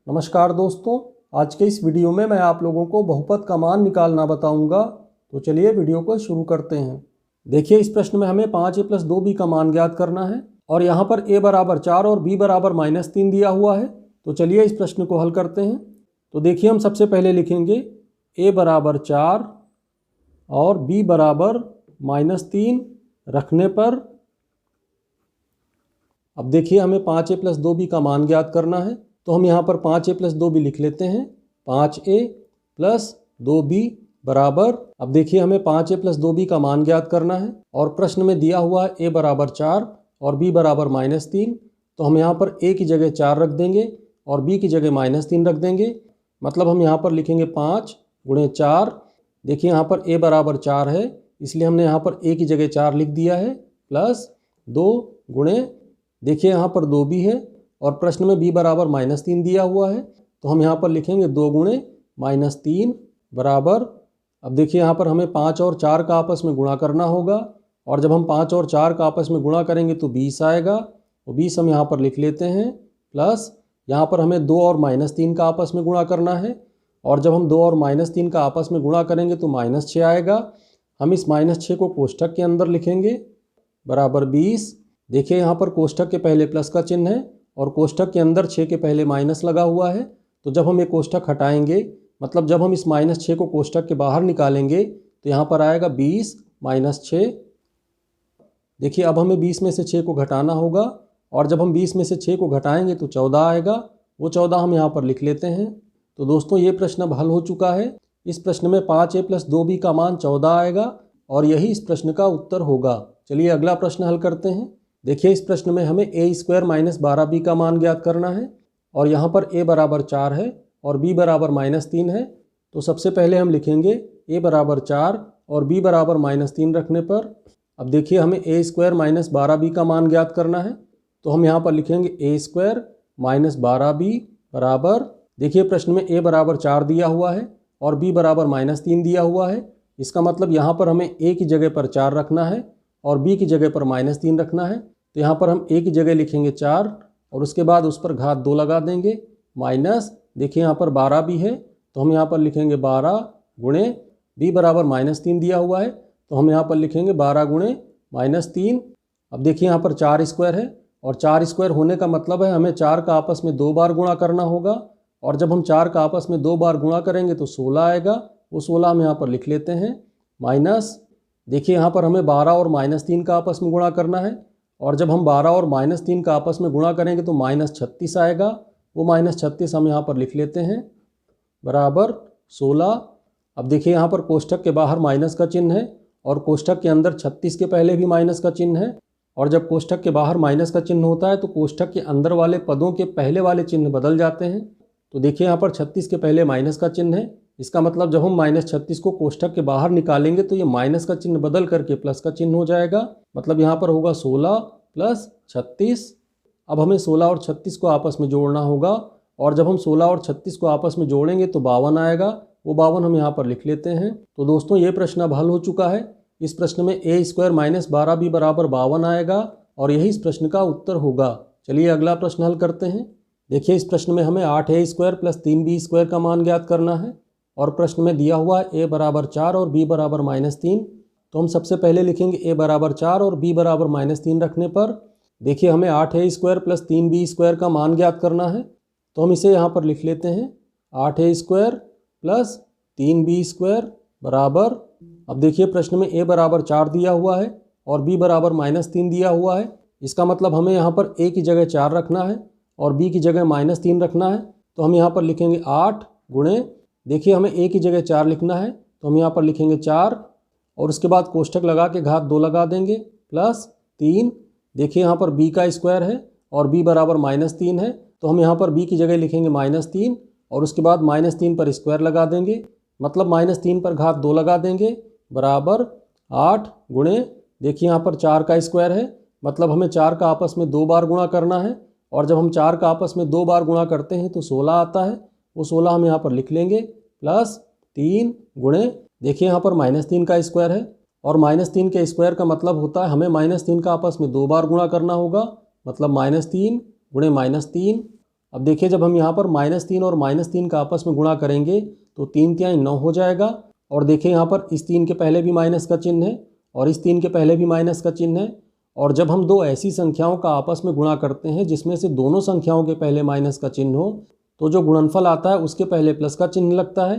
नमस्कार दोस्तों, आज के इस वीडियो में मैं आप लोगों को बहुपद का मान निकालना बताऊंगा। तो चलिए वीडियो को शुरू करते हैं। देखिए, इस प्रश्न में हमें 5a + 2b का मान ज्ञात करना है और यहाँ पर a बराबर 4 और b बराबर -3 दिया हुआ है। तो चलिए इस प्रश्न को हल करते हैं। तो देखिए, हम सबसे पहले लिखेंगे a बराबर 4 और b बराबर -3 रखने पर अब देखिए हमें 5a + 2b का मान ज्ञात करना है। तो हम यहाँ पर 5a + 2b लिख लेते हैं। 5a + 2b बराबर, अब देखिए हमें 5a + 2b का मान ज्ञात करना है और प्रश्न में दिया हुआ है a बराबर 4 और b बराबर -3। तो हम यहाँ पर a की जगह 4 रख देंगे और b की जगह -3 रख देंगे। मतलब हम यहाँ पर लिखेंगे 5 × 4। देखिए यहाँ पर a बराबर 4 है, इसलिए हमने यहाँ पर a की जगह 4 लिख दिया है, प्लस 2 गुणे, देखिए यहाँ पर 2b है और प्रश्न में b बराबर -3 दिया हुआ है। तो हम यहाँ पर लिखेंगे 2 गुणे -3 बराबर, अब देखिए यहाँ पर हमें 5 और 4 का आपस में गुणा करना होगा और जब हम 5 और 4 का आपस में गुणा करेंगे तो 20 आएगा। तो 20 हम यहाँ पर लिख लेते हैं, प्लस यहाँ पर हमें 2 और -3 का आपस में गुणा करना है और जब हम 2 और -3 का आपस में गुणा करेंगे तो -6 आएगा। हम इस -6 को कोष्ठक के अंदर लिखेंगे बराबर 20। देखिए यहाँ पर कोष्ठक के पहले प्लस का चिन्ह है और कोष्ठक के अंदर 6 के पहले माइनस लगा हुआ है। तो जब हम ये कोष्ठक हटाएंगे, मतलब जब हम इस -6 को कोष्ठक के बाहर निकालेंगे तो यहाँ पर आएगा 20 - 6। देखिए अब हमें 20 में से 6 को घटाना होगा और जब हम 20 में से 6 को घटाएंगे तो 14 आएगा। वो 14 हम यहाँ पर लिख लेते हैं। तो दोस्तों, ये प्रश्न अब हल हो चुका है। इस प्रश्न में 5a + 2b का मान 14 आएगा और यही इस प्रश्न का उत्तर होगा। चलिए अगला प्रश्न हल करते हैं। देखिए, इस प्रश्न में हमें a² - 12b का मान ज्ञात करना है और यहाँ पर a बराबर 4 है और b बराबर -3 है। तो सबसे पहले हम लिखेंगे a बराबर 4 और b बराबर -3 रखने पर, अब देखिए हमें a² - 12b का मान ज्ञात करना है। तो हम यहाँ पर लिखेंगे a² - 12b बराबर, देखिए प्रश्न में a बराबर 4 दिया हुआ है और b बराबर -3 दिया हुआ है। इसका मतलब यहाँ पर हमें a की जगह पर 4 रखना है और b की जगह पर -3 रखना है। तो यहाँ पर हम a की जगह लिखेंगे 4 और उसके बाद उस पर घात 2 लगा देंगे, माइनस, देखिए यहाँ पर 12 भी है तो हम यहाँ पर लिखेंगे 12 गुणे, b बराबर -3 दिया हुआ है तो हम यहाँ पर लिखेंगे 12 गुणे -3। अब देखिए यहाँ पर 4² है और 4² होने का मतलब है हमें 4 का आपस में 2 बार गुणा करना होगा और जब हम 4 का आपस में 2 बार गुणा करेंगे तो 16 आएगा। वो 16 हम यहाँ पर लिख लेते हैं, माइनस, देखिए यहाँ पर हमें 12 और -3 का आपस में गुणा करना है और जब हम 12 और -3 का आपस में गुणा करेंगे तो -36 आएगा। वो -36 हम यहाँ पर लिख लेते हैं बराबर 16। अब देखिए यहाँ पर कोष्ठक के बाहर माइनस का चिन्ह है और कोष्ठक के अंदर 36 के पहले भी माइनस का चिन्ह है और जब कोष्ठक के बाहर माइनस का चिन्ह होता है तो कोष्ठक के अंदर वाले पदों के पहले वाले चिन्ह बदल जाते हैं। तो देखिए यहाँ पर 36 के पहले माइनस का चिन्ह है, इसका मतलब जब हम -36 को कोष्ठक के बाहर निकालेंगे तो ये माइनस का चिन्ह बदल करके प्लस का चिन्ह हो जाएगा। मतलब यहाँ पर होगा 16 + 36। अब हमें 16 और 36 को आपस में जोड़ना होगा और जब हम 16 और 36 को आपस में जोड़ेंगे तो 52 आएगा। वो 52 हम यहाँ पर लिख लेते हैं। तो दोस्तों, ये प्रश्न अब हल हो चुका है। इस प्रश्न में a² - 12b बराबर 52 आएगा और यही इस प्रश्न का उत्तर होगा। चलिए अगला प्रश्न हल करते हैं। देखिए, इस प्रश्न में हमें 8a² + 3b² का मान ज्ञात करना है और प्रश्न में दिया हुआ है a बराबर 4 और b बराबर -3। तो हम सबसे पहले लिखेंगे a बराबर 4 और b बराबर -3 रखने पर, देखिए हमें 8a² + 3b² का मान ज्ञात करना है। तो हम इसे यहाँ पर लिख लेते हैं 8a² + 3b² बराबर, अब देखिए प्रश्न में a बराबर 4 दिया हुआ है और b बराबर -3 दिया हुआ है। इसका मतलब हमें यहाँ पर a की जगह 4 रखना है और b की जगह -3 रखना है। तो हम यहाँ पर लिखेंगे 8 गुणे, देखिए हमें a की जगह 4 लिखना है तो हम यहाँ पर लिखेंगे 4 और उसके बाद कोष्ठक लगा के घात 2 लगा देंगे, प्लस 3, देखिए यहाँ पर b का स्क्वायर है और b बराबर -3 है तो हम यहाँ पर b की जगह लिखेंगे -3 और उसके बाद -3 पर स्क्वायर लगा देंगे, मतलब -3 पर घात 2 लगा देंगे बराबर 8 गुणे, देखिए यहाँ पर 4 का स्क्वायर है, मतलब हमें 4 का आपस में 2 बार गुणा करना है और जब हम 4 का आपस में 2 बार गुणा करते हैं तो 16 आता है। वो 16 हम यहाँ पर लिख लेंगे, प्लस 3 गुणे, देखिए यहाँ पर -3 का स्क्वायर है और -3 के स्क्वायर का मतलब होता है हमें -3 का आपस में 2 बार गुणा करना होगा, मतलब -3 गुणे -3। अब देखिए जब हम यहाँ पर -3 और -3 का आपस में गुणा करेंगे तो 3 तिहाई 9 हो जाएगा। और देखिए यहाँ पर इस 3 के पहले भी माइनस का चिन्ह है और इस 3 के पहले भी माइनस का चिन्ह है। और जब हम दो ऐसी संख्याओं का आपस में गुणा करते हैं जिसमें से दोनों संख्याओं के पहले माइनस का चिन्ह हो तो जो गुणनफल आता है उसके पहले प्लस का चिन्ह लगता है।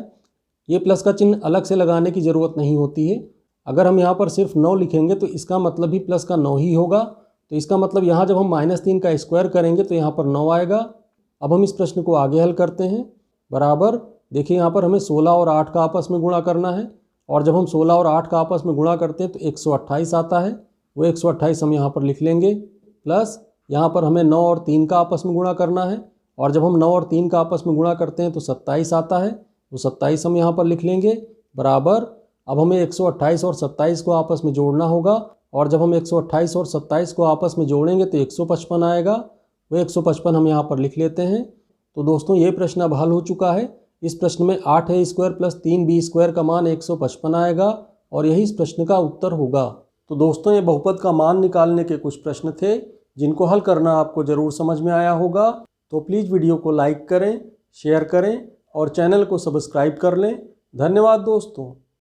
ये प्लस का चिन्ह अलग से लगाने की ज़रूरत नहीं होती है। अगर हम यहाँ पर सिर्फ 9 लिखेंगे तो इसका मतलब भी प्लस का 9 ही होगा। तो इसका मतलब यहाँ जब हम -3 का स्क्वायर करेंगे तो यहाँ पर 9 आएगा। अब हम इस प्रश्न को आगे हल करते हैं। बराबर देखिए यहाँ पर हमें 16 और 8 का आपस में गुणा करना है और जब हम 16 और 8 का आपस में गुणा करते हैं तो 128 आता है। वो 128 हम यहाँ पर लिख लेंगे। प्लस यहाँ पर हमें 9 और 3 का आपस में गुणा करना है और जब हम 9 और 3 का आपस में गुणा करते हैं तो 27 आता है। वो 27 हम यहाँ पर लिख लेंगे। बराबर अब हमें 128 और 27 को आपस में जोड़ना होगा और जब हम 128 और 27 को आपस में जोड़ेंगे तो 155 आएगा। वो 155 हम यहाँ पर लिख लेते हैं। तो दोस्तों ये प्रश्न अब हल हो चुका है। इस प्रश्न में 8a square plus 3b square का मान 155 आएगा और यही इस प्रश्न का उत्तर होगा। तो दोस्तों ये बहुपद का मान निकालने के कुछ प्रश्न थे जिनको हल करना आपको ज़रूर समझ में आया होगा। तो प्लीज़ वीडियो को लाइक करें, शेयर करें और चैनल को सब्सक्राइब कर लें। धन्यवाद दोस्तों।